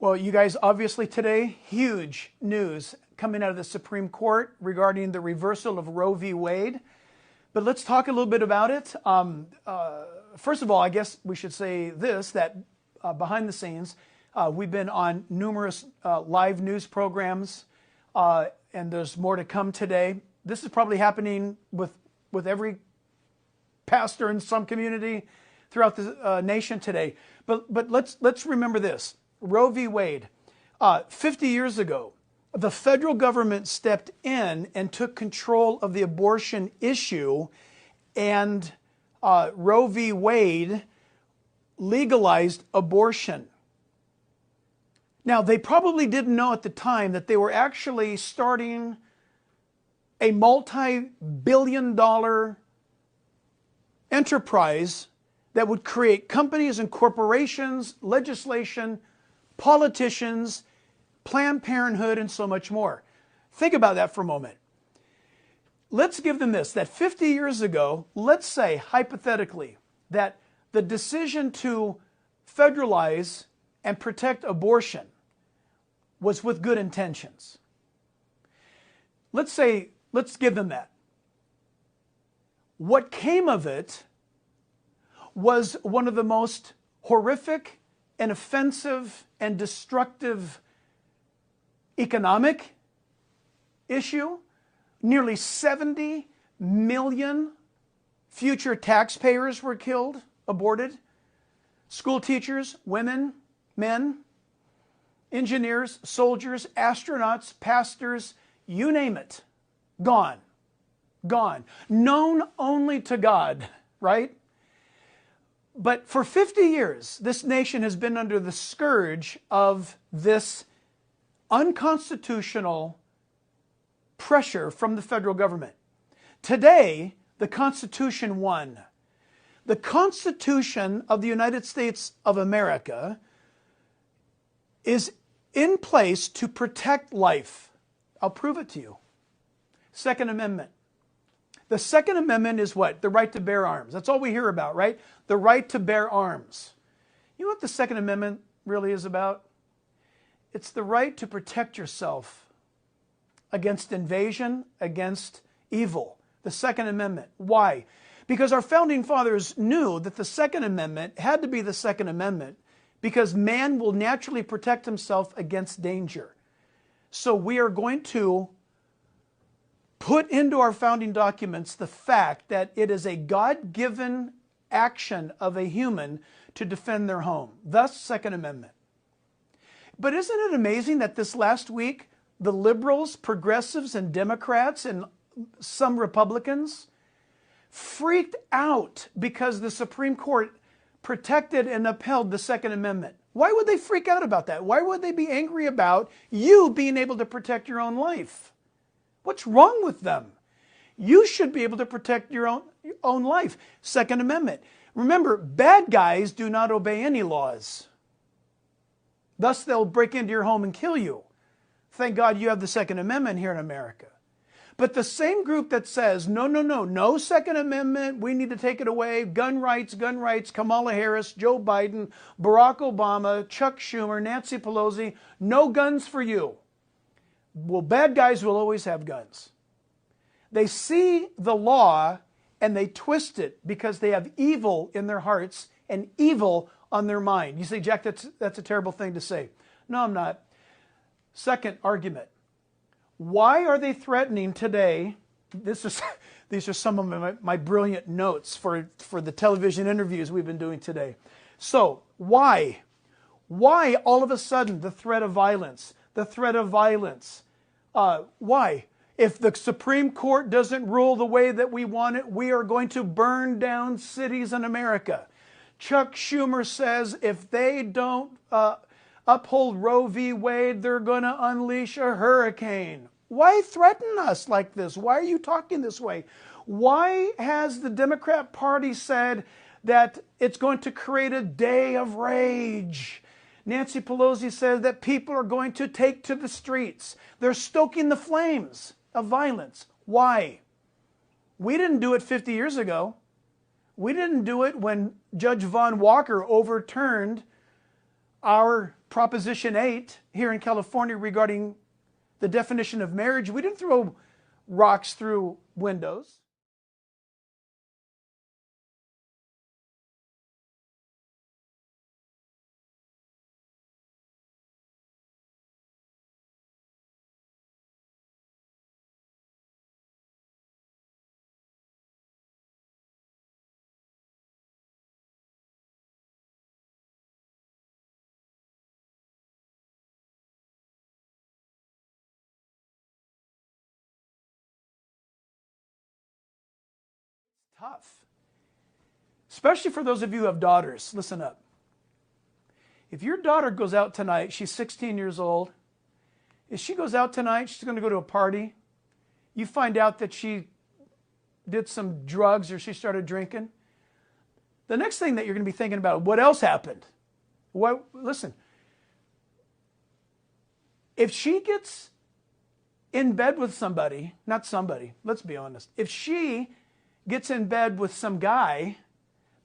Well, you guys, obviously today, huge news coming out of the Supreme Court regarding the reversal of Roe v. Wade. But let's talk a little bit about it. First of all, I guess we should say this, that behind the scenes, we've been on numerous live news programs, and there's more to come today. This is probably happening with every pastor in some community throughout the nation today. But let's remember this. Roe v. Wade, 50 years ago, the federal government stepped in and took control of the abortion issue, and Roe v. Wade legalized abortion. Now, they probably didn't know at the time that they were actually starting a multi-billion-dollar enterprise that would create companies and corporations, legislation, politicians, Planned Parenthood, and so much more. Think about that for a moment. Let's give them this, that 50 years ago, let's say, hypothetically, that the decision to federalize and protect abortion was with good intentions. Let's give them that. What came of it was one of the most horrific and offensive and destructive economic issue. Nearly 70 million future taxpayers were killed, aborted. School teachers, women, men, engineers, soldiers, astronauts, pastors, you name it, gone. Gone. Known only to God, right? But for 50 years, this nation has been under the scourge of this unconstitutional pressure from the federal government. Today, the Constitution won. The Constitution of the United States of America is in place to protect life. I'll prove it to you. Second Amendment. The Second Amendment is what? The right to bear arms. That's all we hear about, right? The right to bear arms. You know what the Second Amendment really is about? It's the right to protect yourself against invasion, against evil. The Second Amendment. Why? Because our founding fathers knew that the Second Amendment had to be the Second Amendment because man will naturally protect himself against danger. So we are going to put into our founding documents the fact that it is a God-given action of a human to defend their home. Thus, Second Amendment. But isn't it amazing that this last week, the liberals, progressives, and Democrats, and some Republicans freaked out because the Supreme Court protected and upheld the Second Amendment? Why would they freak out about that? Why would they be angry about you being able to protect your own life? What's wrong with them? You should be able to protect your own life. Second Amendment. Remember, bad guys do not obey any laws. Thus, they'll break into your home and kill you. Thank God you have the Second Amendment here in America. But the same group that says, no Second Amendment, we need to take it away, gun rights, Kamala Harris, Joe Biden, Barack Obama, Chuck Schumer, Nancy Pelosi, no guns for you. Well, bad guys will always have guns. They see the law and they twist it because they have evil in their hearts and evil on their mind. You say, Jack, that's a terrible thing to say. No, I'm not. Second argument. Why are they threatening today? These are some of my brilliant notes for the television interviews we've been doing today. So, why? Why all of a sudden the threat of violence? The threat of violence. Why? If the Supreme Court doesn't rule the way that we want it, we are going to burn down cities in America. Chuck Schumer says if they don't uphold Roe v. Wade, they're going to unleash a hurricane. Why threaten us like this? Why are you talking this way? Why has the Democrat Party said that it's going to create a day of rage? Nancy Pelosi says that people are going to take to the streets. They're stoking the flames of violence. Why? We didn't do it 50 years ago. We didn't do it when Judge Von Walker overturned our Proposition 8 here in California regarding the definition of marriage. We didn't throw rocks through windows. Tough. Especially for those of you who have daughters. Listen up. If your daughter goes out tonight, she's 16 years old. If she goes out tonight, she's going to go to a party. You find out that she did some drugs or she started drinking. The next thing that you're going to be thinking about, what else happened? Listen, if she gets in bed with somebody, not somebody, let's be honest. If she gets in bed with some guy,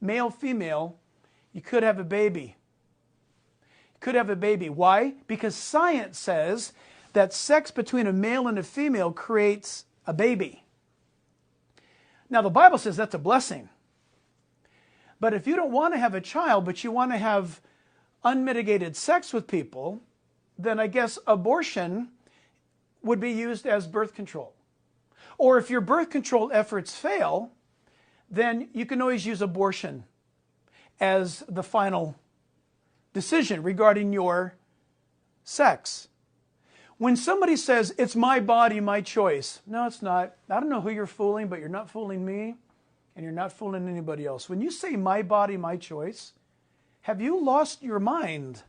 male, female, you could have a baby. You could have a baby. Why? Because science says that sex between a male and a female creates a baby. Now, the Bible says that's a blessing. But if you don't want to have a child, but you want to have unmitigated sex with people, then I guess abortion would be used as birth control. Or if your birth control efforts fail, then you can always use abortion as the final decision regarding your sex. When somebody says, it's my body, my choice. No, it's not. I don't know who you're fooling, but you're not fooling me, and you're not fooling anybody else. When you say my body, my choice, have you lost your mind?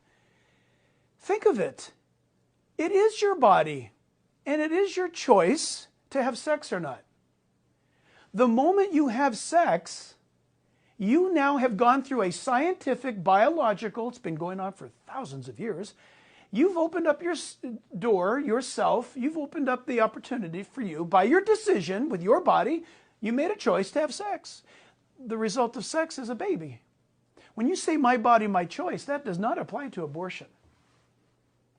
Think of it. It is your body, and it is your choice to have sex or not. The moment you have sex, you now have gone through a scientific, biological, it's been going on for thousands of years. You've opened up your door yourself. You've opened up the opportunity for you, by your decision with your body, you made a choice to have sex. The result of sex is a baby. When you say my body, my choice, that does not apply to abortion.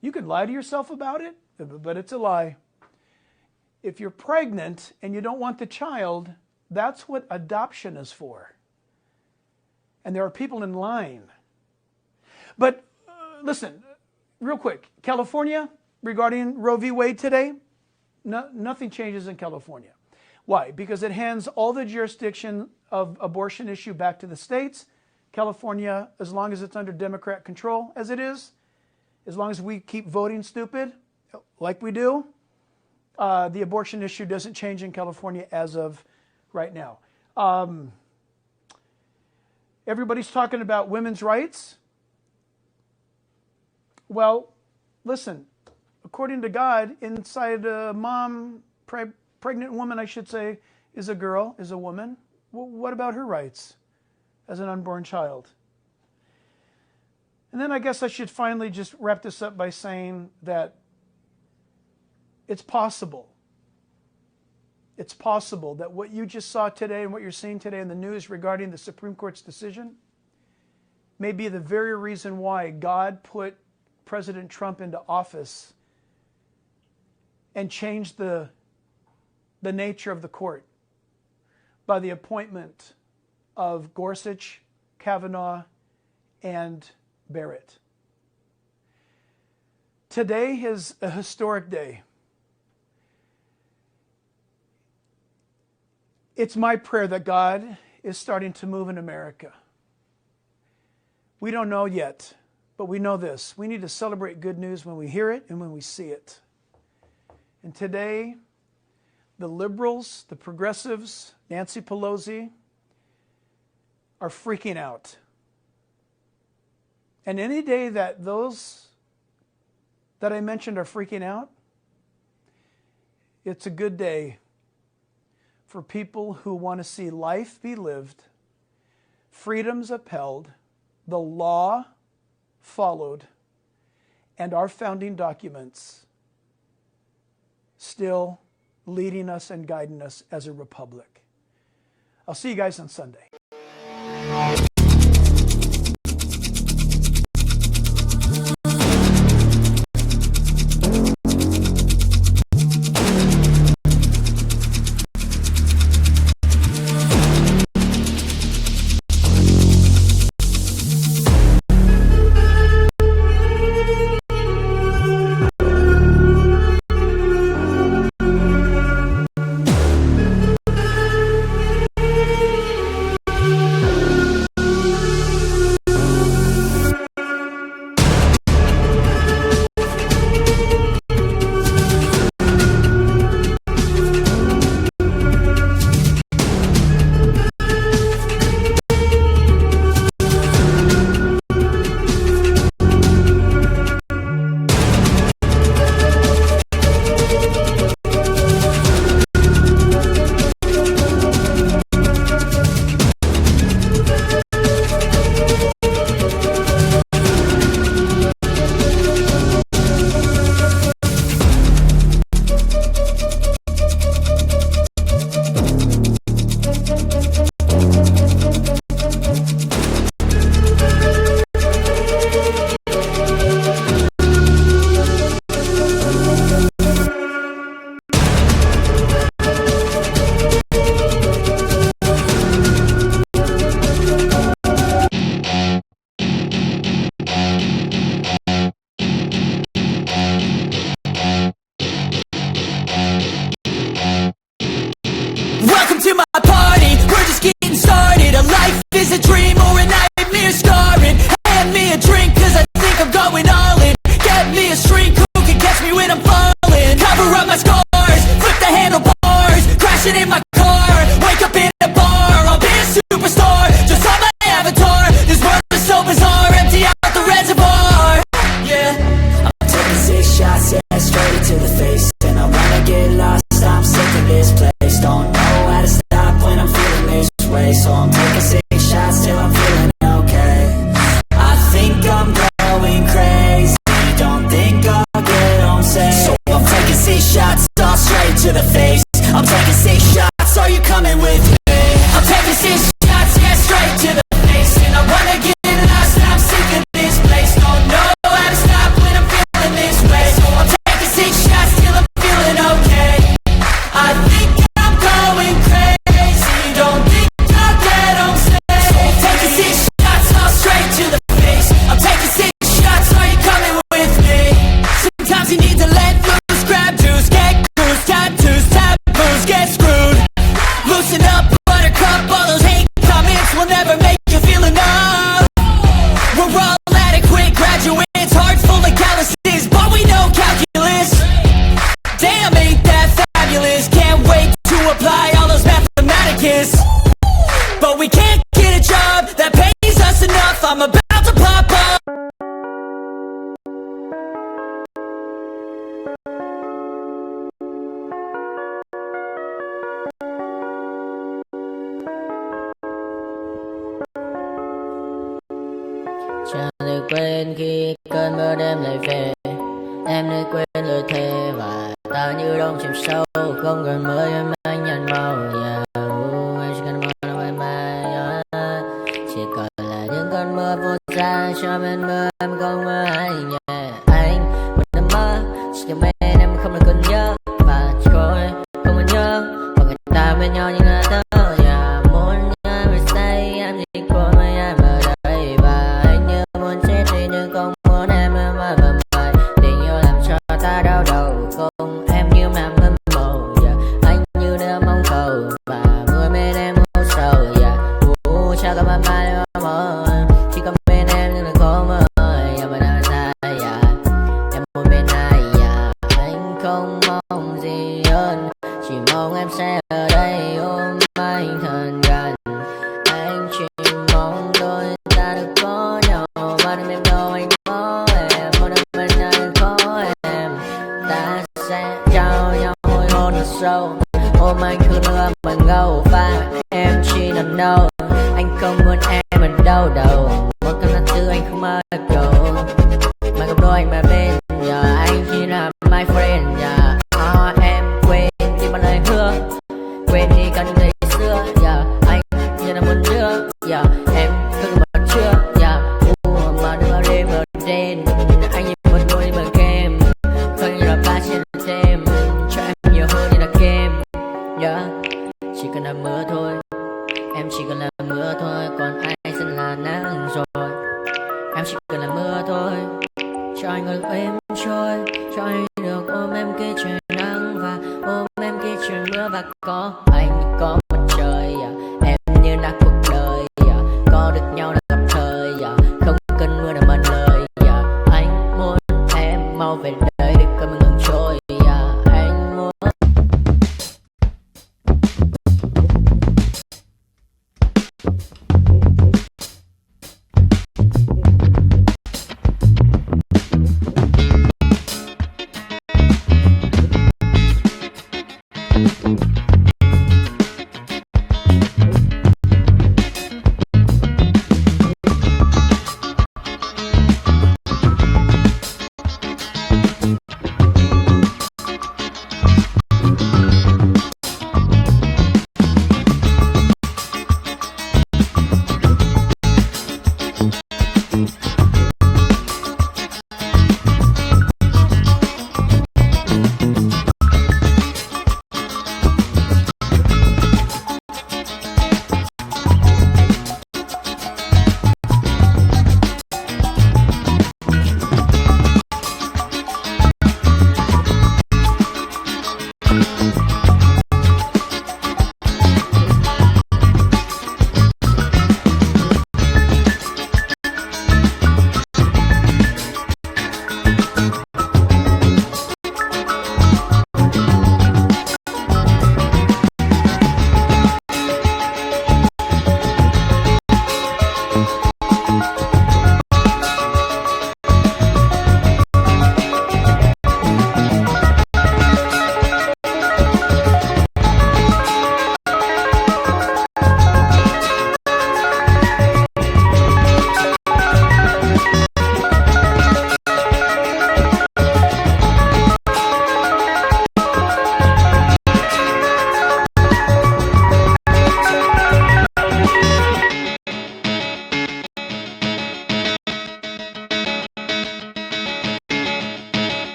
You can lie to yourself about it, but it's a lie. If you're pregnant and you don't want the child, that's what adoption is for. And there are people in line. But listen, real quick, California, regarding Roe v. Wade today, nothing changes in California. Why? Because it hands all the jurisdiction of abortion issue back to the states. California, as long as it's under Democrat control, as it is, as long as we keep voting stupid, like we do, the abortion issue doesn't change in California as of right now. Everybody's talking about women's rights. Well, listen, according to God, inside a mom, pregnant woman, I should say, is a girl, is a woman. Well, what about her rights as an unborn child? And then I guess I should finally just wrap this up by saying that it's possible. It's possible that what you just saw today and what you're seeing today in the news regarding the Supreme Court's decision may be the very reason why God put President Trump into office and changed the nature of the court by the appointment of Gorsuch, Kavanaugh, and Barrett. Today is a historic day. It's my prayer that God is starting to move in America. We don't know yet, but we know this. We need to celebrate good news when we hear it and when we see it. And today, the liberals, the progressives, Nancy Pelosi, are freaking out. And any day that those that I mentioned are freaking out, it's a good day for people who want to see life be lived, freedoms upheld, the law followed, and our founding documents still leading us and guiding us as a republic. I'll see you guys on Sunday. quên khi cơn mưa đêm lại về. Em nơi quên lời thề và ta như đông chìm sâu, không còn mơ em anh nhận màu. Anh chỉ cần mơ đâu em chỉ còn là những cơn mưa vô ra cho bên mưa em không mơ anh. Anh một đêm mơ chỉ cho bên em không được cơn nhớ và trôi không còn nhớ và người ta bên nhau như ngã thở. Muốn nhớ về say em chỉ có mấy em ở đây và anh như muốn chết đi nhưng không muốn em mãi mờ mày. Tình yêu làm cho ta đau đầu không em như mà mơ mộng. Anh như đêm mong cầu và mưa bên em u sầu. Chắc có mai mơ chỉ có bên em nhưng là có mơ mà đang xa. Em muốn bên ai anh không mong gì hơn, chỉ mong em sẽ ở đây ôm anh thật gần. Anh chỉ mong đôi ta được có nhau mà đừng em đâu anh có em, một đêm bên anh có em. Ta sẽ trao nhau môi hôn thật sâu, ôm anh cứ nữa mà ngâu và em chỉ nằm đâu. Anh không muốn em ở đâu đâu, một cơn gió thứ anh không mơ cầu mà gặp đôi anh mà bên anh chỉ là my friend. Em quên đi bao lời hứa, quên đi cả những ngày xưa. Anh như là muốn đưa em cứ một chưa mà đừng ở đêm ở đêm. Anh như một đôi mà kem không như là ba trên thêm cho em nhiều hơn như là kem. Chỉ cần là mưa thôi, em chỉ cần là mưa thôi, còn ai sẽ là nắng rồi. Em chỉ cần là mưa thôi, cho anh được êm trôi, cho anh được ôm em kia trời nắng và ôm em kia trời mưa và có anh có mặt trời. Em như là cuộc đời, có được nhau là gặp thời, không cần mưa để mần lời. Anh muốn em mau về đây.